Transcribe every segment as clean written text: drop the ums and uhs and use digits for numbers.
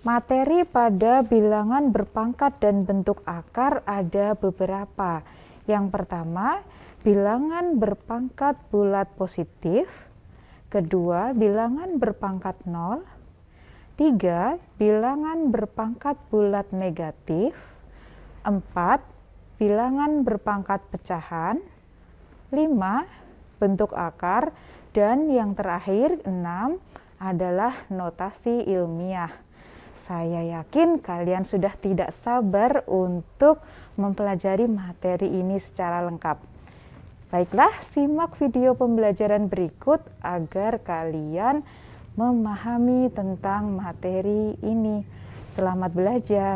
Materi pada bilangan berpangkat dan bentuk akar ada beberapa. Yang pertama, bilangan berpangkat bulat positif. Kedua, bilangan berpangkat 0. 3, bilangan berpangkat bulat negatif. 4, bilangan berpangkat pecahan. 5, bentuk akar. Dan yang terakhir, 6, adalah notasi ilmiah. Saya yakin kalian sudah tidak sabar untuk mempelajari materi ini secara lengkap. Baiklah, simak video pembelajaran berikut agar kalian memahami tentang materi ini. Selamat belajar.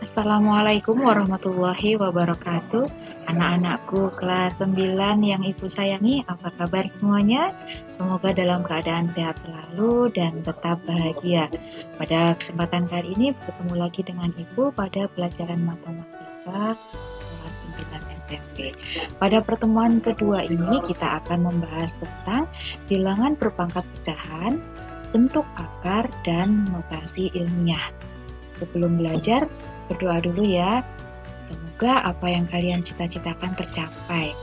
Assalamualaikum warahmatullahi wabarakatuh. Anak-anakku kelas 9 yang Ibu sayangi, apa kabar semuanya? Semoga dalam keadaan sehat selalu dan tetap bahagia. Pada kesempatan kali ini bertemu lagi dengan Ibu pada pelajaran matematika kelas 9 SMP. Pada pertemuan kedua ini kita akan membahas tentang bilangan berpangkat pecahan, bentuk akar, dan notasi ilmiah. Sebelum belajar, berdoa dulu ya. Semoga apa yang kalian cita-citakan tercapai.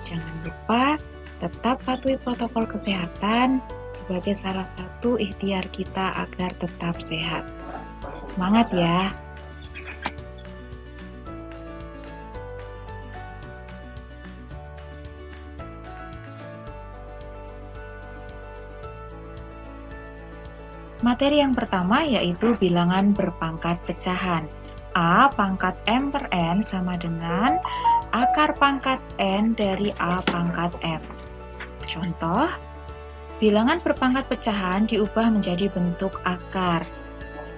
Jangan lupa tetap patuhi protokol kesehatan sebagai salah satu ikhtiar kita agar tetap sehat. Semangat ya. Materi yang pertama yaitu bilangan berpangkat pecahan. A pangkat M per N sama dengan akar pangkat N dari A pangkat M. Contoh, bilangan berpangkat pecahan diubah menjadi bentuk akar.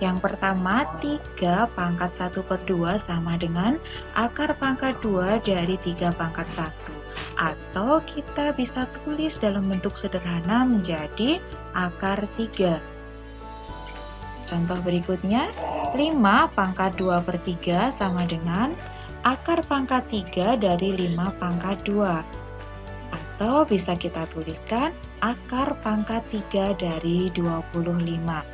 Yang pertama, 3 pangkat 1 per 2 sama dengan akar pangkat 2 dari 3 pangkat 1. Atau kita bisa tulis dalam bentuk sederhana menjadi akar 3. Contoh berikutnya, 5 pangkat 2 per 3 sama dengan akar pangkat 3 dari 5 pangkat 2. Atau bisa kita tuliskan akar pangkat 3 dari 25.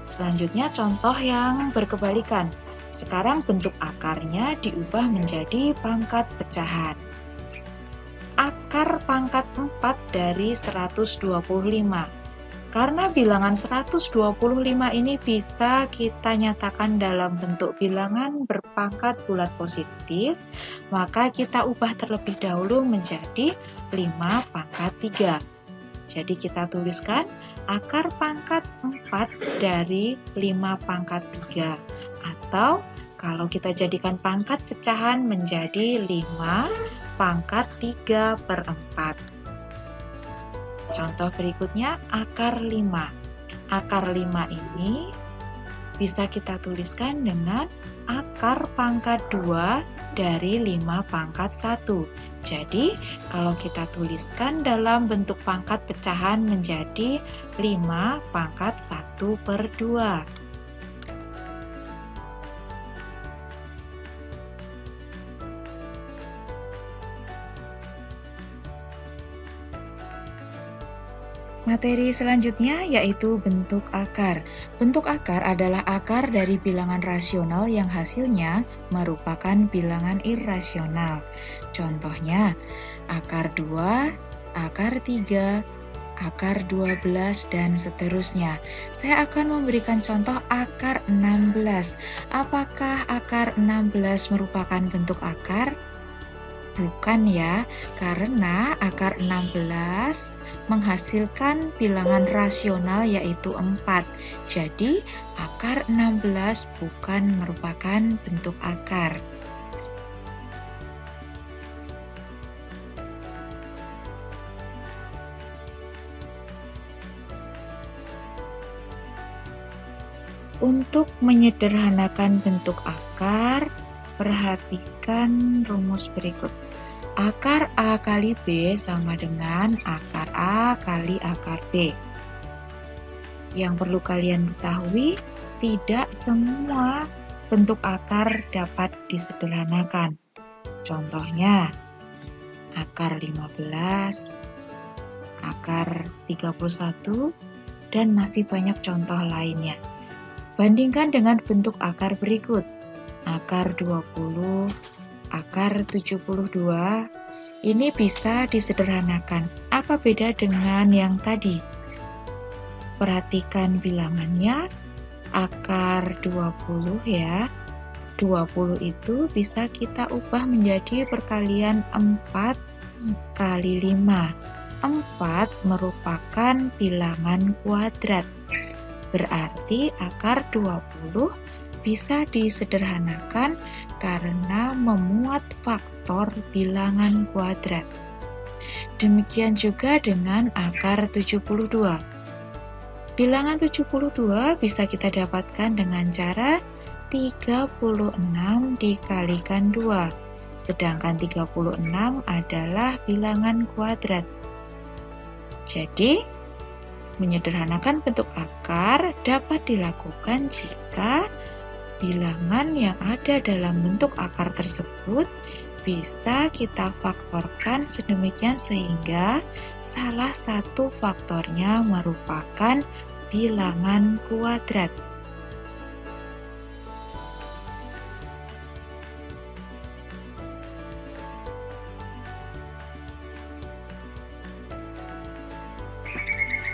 Selanjutnya contoh yang berkebalikan. Sekarang bentuk akarnya diubah menjadi pangkat pecahan. Akar pangkat 4 dari 125. Karena bilangan 125 ini bisa kita nyatakan dalam bentuk bilangan berpangkat bulat positif, maka kita ubah terlebih dahulu menjadi 5 pangkat 3. Jadi kita tuliskan akar pangkat 4 dari 5 pangkat 3. Atau kalau kita jadikan pangkat pecahan menjadi 5 pangkat 3 per 4. Contoh berikutnya, akar 5. Akar 5 ini bisa kita tuliskan dengan akar pangkat 2 dari 5 pangkat 1. Jadi, kalau kita tuliskan dalam bentuk pangkat pecahan menjadi 5 pangkat 1 per 2. Materi selanjutnya yaitu bentuk akar. Bentuk akar adalah akar dari bilangan rasional yang hasilnya merupakan bilangan irrasional. Contohnya, akar 2, akar 3, akar 12, dan seterusnya. Saya akan memberikan contoh akar 16. Apakah akar 16 merupakan bentuk akar? Bukan ya, karena akar 16 menghasilkan bilangan rasional yaitu 4. Jadi, akar 16 bukan merupakan bentuk akar. Untuk menyederhanakan bentuk akar, perhatikan rumus berikut. Akar A kali B sama dengan akar A kali akar B. Yang perlu kalian ketahui, tidak semua bentuk akar dapat disederhanakan. Contohnya, akar 15, akar 31, dan masih banyak contoh lainnya. Bandingkan dengan bentuk akar berikut. Akar 20, akar 72, ini bisa disederhanakan. Apa beda dengan yang tadi? Perhatikan bilangannya, akar 20 ya. 20 itu bisa kita ubah menjadi perkalian 4 kali 5. 4 merupakan bilangan kuadrat. Berarti akar 20 bisa disederhanakan karena memuat faktor bilangan kuadrat. Demikian juga dengan akar 72. Bilangan 72 bisa kita dapatkan dengan cara 36 dikalikan 2, sedangkan 36 adalah bilangan kuadrat. Jadi, menyederhanakan bentuk akar dapat dilakukan jika bilangan yang ada dalam bentuk akar tersebut bisa kita faktorkan sedemikian sehingga salah satu faktornya merupakan bilangan kuadrat.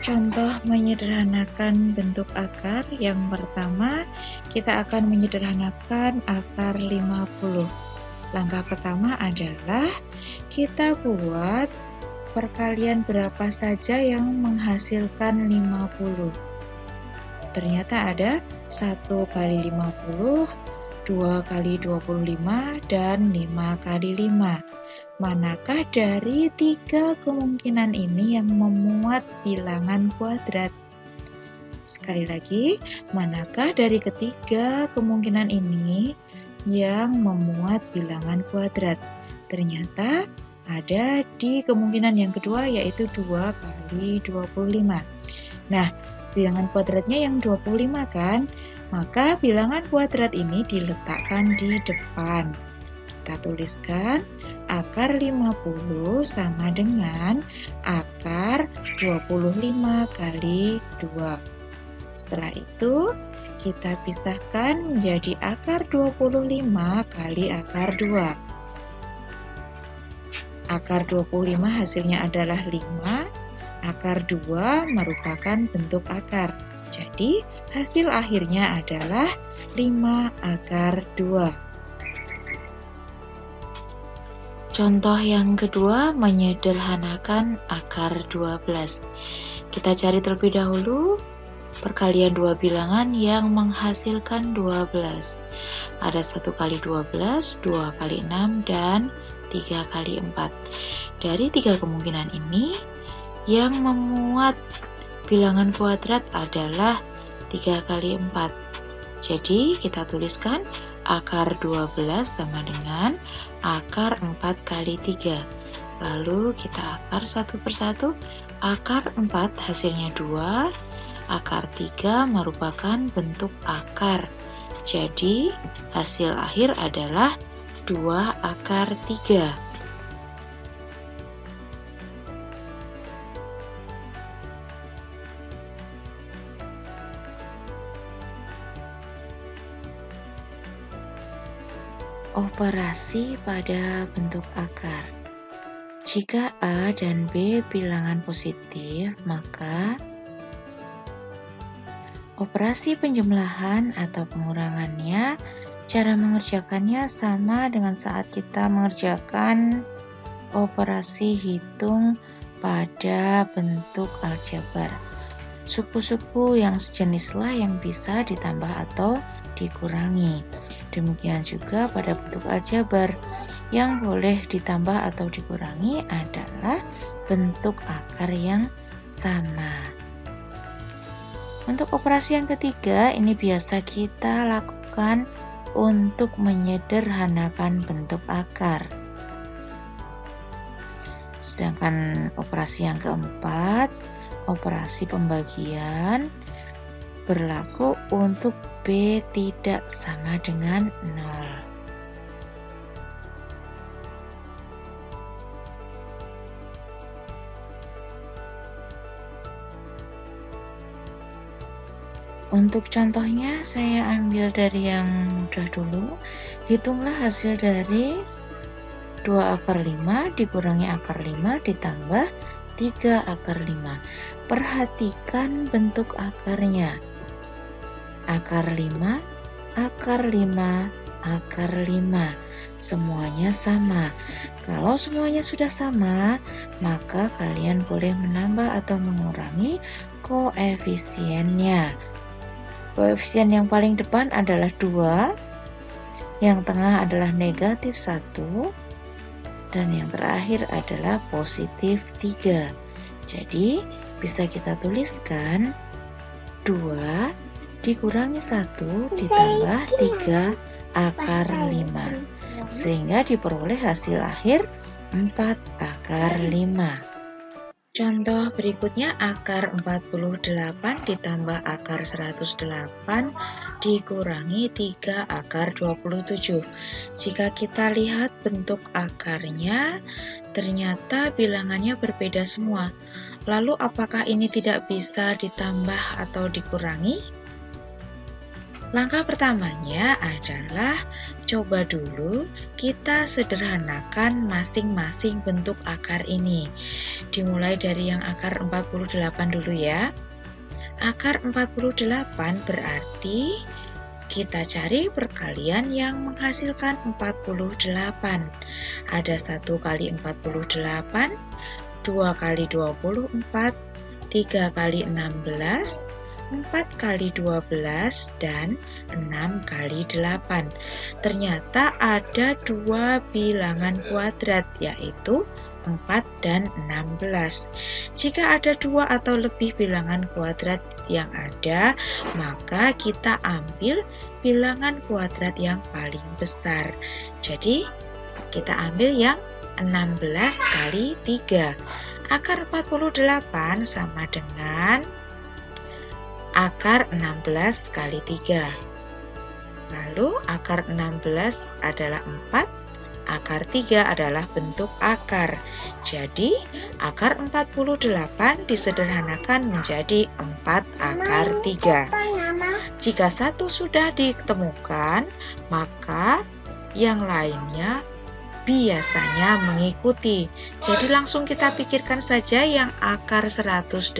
Contoh menyederhanakan bentuk akar. Yang pertama, kita akan menyederhanakan akar 50. Langkah pertama adalah kita buat perkalian berapa saja yang menghasilkan 50. Ternyata ada 1 kali 50, 2 kali 25, dan 5 kali 5. Manakah dari 3 kemungkinan ini yang memuat bilangan kuadrat? Sekali lagi, manakah dari ketiga kemungkinan ini yang memuat bilangan kuadrat? Ternyata ada di kemungkinan yang kedua, yaitu 2 kali 25. Nah, bilangan kuadratnya yang 25 kan? Maka bilangan kuadrat ini diletakkan di depan. Kita tuliskan akar 50 sama dengan akar 25 kali 2. Setelah itu, kita pisahkan menjadi akar 25 kali akar 2. Akar 25 hasilnya adalah 5, akar 2 merupakan bentuk akar. Jadi, hasil akhirnya adalah 5 akar 2. Contoh yang kedua, menyederhanakan akar 12. Kita cari terlebih dahulu perkalian dua bilangan yang menghasilkan 12. Ada 1 kali 12, 2 kali 6, dan 3 kali 4. Dari 3 kemungkinan ini, yang memuat bilangan kuadrat adalah 3 kali 4. Jadi, kita tuliskan akar 12 sama dengan akar 4 kali 3. Lalu kita akar satu persatu. Akar 4 hasilnya 2, akar 3 merupakan bentuk akar. Jadi hasil akhir adalah 2 akar 3. Operasi pada bentuk akar. Jika A dan B bilangan positif, maka operasi penjumlahan atau pengurangannya, cara mengerjakannya sama dengan saat kita mengerjakan operasi hitung pada bentuk aljabar. Suku-suku yang sejenislah yang bisa ditambah atau dikurangi. Demikian juga pada bentuk aljabar, yang boleh ditambah atau dikurangi adalah bentuk akar yang sama. Untuk operasi yang ketiga, ini biasa kita lakukan untuk menyederhanakan bentuk akar. Sedangkan operasi yang keempat, operasi pembagian, berlaku untuk B B tidak sama dengan 0. Untuk contohnya saya ambil dari yang mudah dulu. Hitunglah hasil dari 2 akar 5 dikurangi akar 5 ditambah 3 akar 5. Perhatikan bentuk akarnya. Akar 5, akar 5, akar 5. Semuanya sama. Kalau semuanya sudah sama, maka kalian boleh menambah atau mengurangi koefisiennya. Koefisien yang paling depan adalah 2, yang tengah adalah negatif 1, dan yang terakhir adalah positif 3. Jadi bisa kita tuliskan 2 dikurangi 1 ditambah 3 akar 5, sehingga diperoleh hasil akhir 4 akar 5. Contoh berikutnya, akar 48 ditambah akar 108 dikurangi 3 akar 27. Jika kita lihat bentuk akarnya, ternyata bilangannya berbeda semua. Lalu apakah ini tidak bisa ditambah atau dikurangi? Langkah pertamanya adalah coba dulu kita sederhanakan masing-masing bentuk akar ini. Dimulai dari yang akar 48 dulu ya. Akar 48 berarti kita cari perkalian yang menghasilkan 48. Ada 1 kali 48, 2 kali 24, 3 kali 16, 4 kali 12, dan 6 kali 8. Ternyata ada 2 bilangan kuadrat, yaitu 4 dan 16. Jika ada 2 atau lebih bilangan kuadrat yang ada, maka kita ambil bilangan kuadrat yang paling besar. Jadi kita ambil yang 16 kali 3. Akar 48 sama dengan akar 16 kali 3. Lalu akar 16 adalah 4, akar 3 adalah bentuk akar. Jadi akar 48 disederhanakan menjadi 4 akar 3. Jika satu sudah ditemukan, maka yang lainnya biasanya mengikuti. Jadi langsung kita pikirkan saja yang akar 108,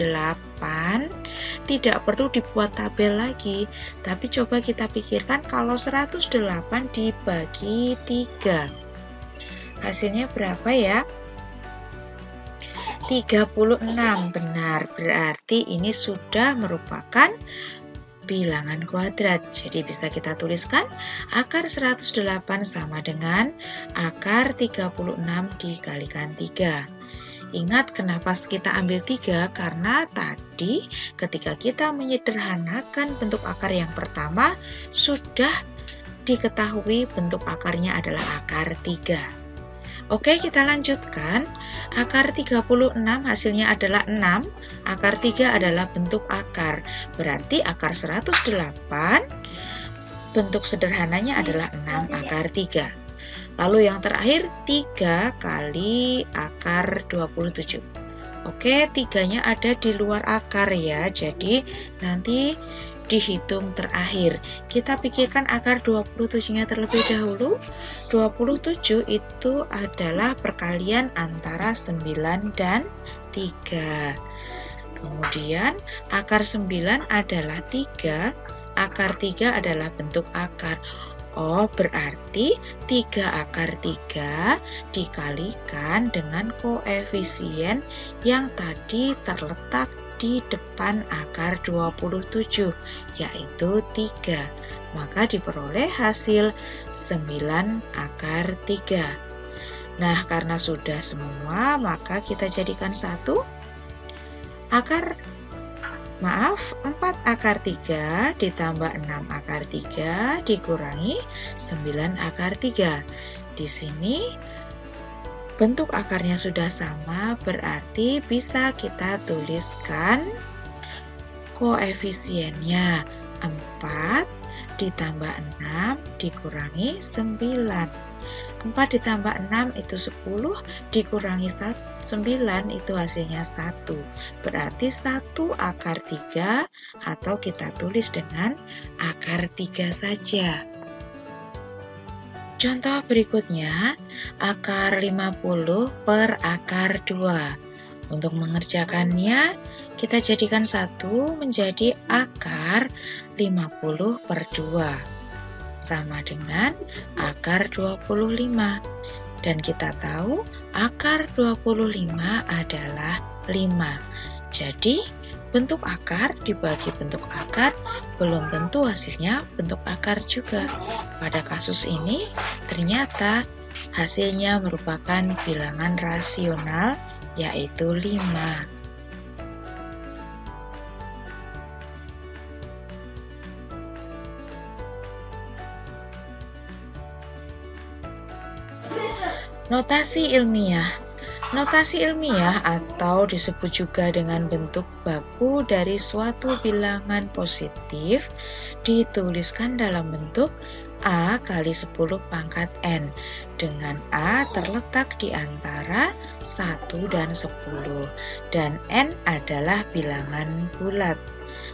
tidak perlu dibuat tabel lagi, tapi coba kita pikirkan kalau 108 dibagi 3. Hasilnya berapa ya? 36, benar. Berarti ini sudah merupakan bilangan kuadrat. Jadi bisa kita tuliskan akar 108 sama dengan akar 36 dikalikan 3. Ingat kenapa kita ambil 3? Karena tadi ketika kita menyederhanakan bentuk akar yang pertama, sudah diketahui bentuk akarnya adalah akar 3. Oke, kita lanjutkan. Akar 36 hasilnya adalah 6, akar 3 adalah bentuk akar. Berarti akar 108 bentuk sederhananya adalah 6 akar 3. Lalu yang terakhir 3 kali akar 27. Oke, 3-nya ada di luar akar ya. Jadi nanti dihitung terakhir. Kita pikirkan akar 27-nya terlebih dahulu. 27 itu adalah perkalian antara 9 dan 3. Kemudian akar 9 adalah 3, akar 3 adalah bentuk akar. Oh, berarti 3 akar 3 dikalikan dengan koefisien yang tadi terletak di depan akar 27, yaitu 3. Maka diperoleh hasil 9 akar 3. Nah, karena sudah semua, maka kita jadikan 4 akar 3 ditambah 6 akar 3 dikurangi 9 akar 3. Di sini bentuk akarnya sudah sama, berarti bisa kita tuliskan koefisiennya 4 ditambah 6 dikurangi 9. 4 ditambah 6 itu 10, dikurangi 9 itu hasilnya 1. Berarti 1 akar 3, atau kita tulis dengan akar 3 saja. Contoh berikutnya, akar 50 per akar 2. Untuk mengerjakannya, kita jadikan 1 menjadi akar 50 per 2. Sama dengan akar 25. Dan kita tahu akar 25 adalah 5. Jadi, bentuk akar dibagi bentuk akar belum tentu hasilnya bentuk akar juga. Pada kasus ini, ternyata hasilnya merupakan bilangan rasional, yaitu 5. Notasi ilmiah. Notasi ilmiah atau disebut juga dengan bentuk baku dari suatu bilangan positif dituliskan dalam bentuk A kali 10 pangkat N, dengan A terletak di antara 1 dan 10, dan N adalah bilangan bulat.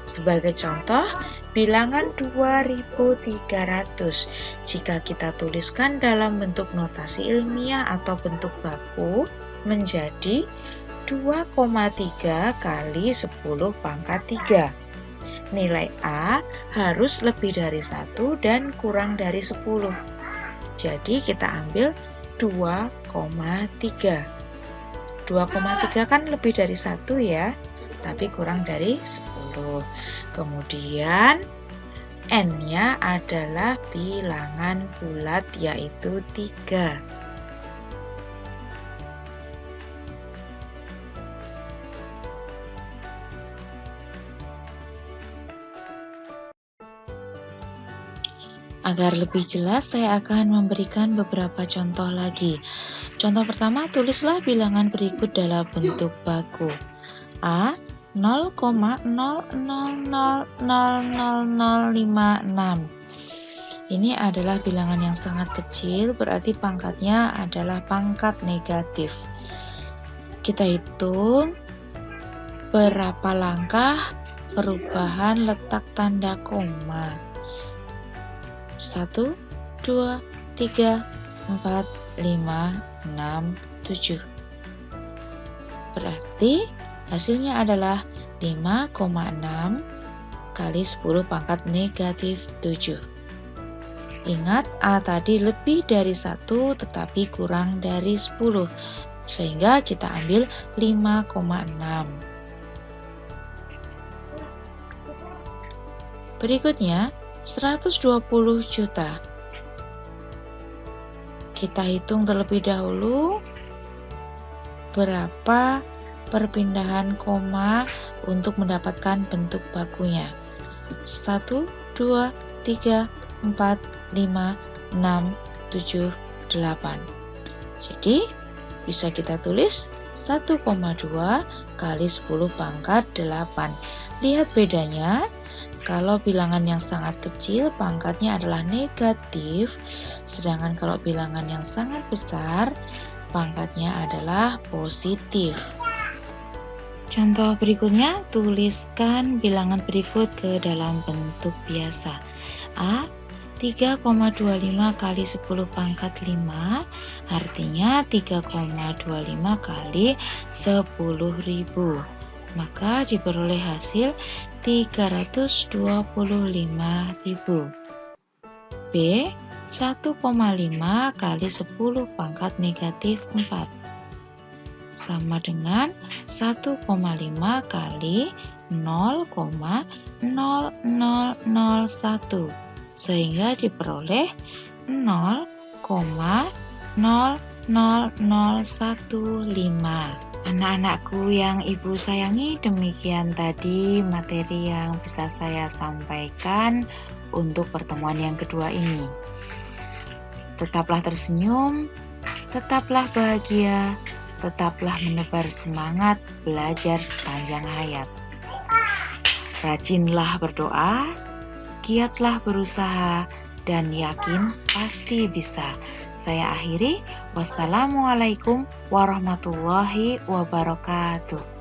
Sebagai contoh, bilangan 2300 jika kita tuliskan dalam bentuk notasi ilmiah atau bentuk baku menjadi 2,3 kali 10 pangkat 3. Nilai A harus lebih dari 1 dan kurang dari 10. Jadi kita ambil 2,3. 2,3 kan lebih dari 1 ya, tapi kurang dari 10. Kemudian N-nya adalah bilangan bulat, yaitu 3. Agar lebih jelas, saya akan memberikan beberapa contoh lagi. Contoh pertama, tulislah bilangan berikut dalam bentuk baku. A 0,00000056. Ini adalah bilangan yang sangat kecil, berarti pangkatnya adalah pangkat negatif. Kita hitung berapa langkah perubahan letak tanda koma. 1, 2, 3, 4, 5, 6, 7. Berarti hasilnya adalah 5,6 kali 10 pangkat negatif 7. Ingat, A tadi lebih dari 1 tetapi kurang dari 10, sehingga kita ambil 5,6. Berikutnya, 120 juta. Kita hitung terlebih dahulu berapa perpindahan koma untuk mendapatkan bentuk bakunya. 1, 2, 3, 4, 5, 6, 7, 8. Jadi bisa kita tulis 1,2 kali 10 pangkat 8. Lihat bedanya. Kalau bilangan yang sangat kecil pangkatnya adalah negatif, sedangkan kalau bilangan yang sangat besar pangkatnya adalah positif. Contoh berikutnya, tuliskan bilangan berikut ke dalam bentuk biasa. A 3,25 kali 10 pangkat 5, artinya 3,25 kali 10.000. Maka diperoleh hasil 325.000. B 1,5 kali 10 pangkat negatif 4 sama dengan 1,5 kali 0,0001, sehingga diperoleh 0,00015. Anak-anakku yang ibu sayangi, demikian tadi materi yang bisa saya sampaikan untuk pertemuan yang kedua ini. Tetaplah tersenyum, tetaplah bahagia, tetaplah menebar semangat belajar sepanjang hayat. Rajinlah berdoa, giatlah berusaha dan yakin pasti bisa. Saya akhiri, wassalamualaikum warahmatullahi wabarakatuh.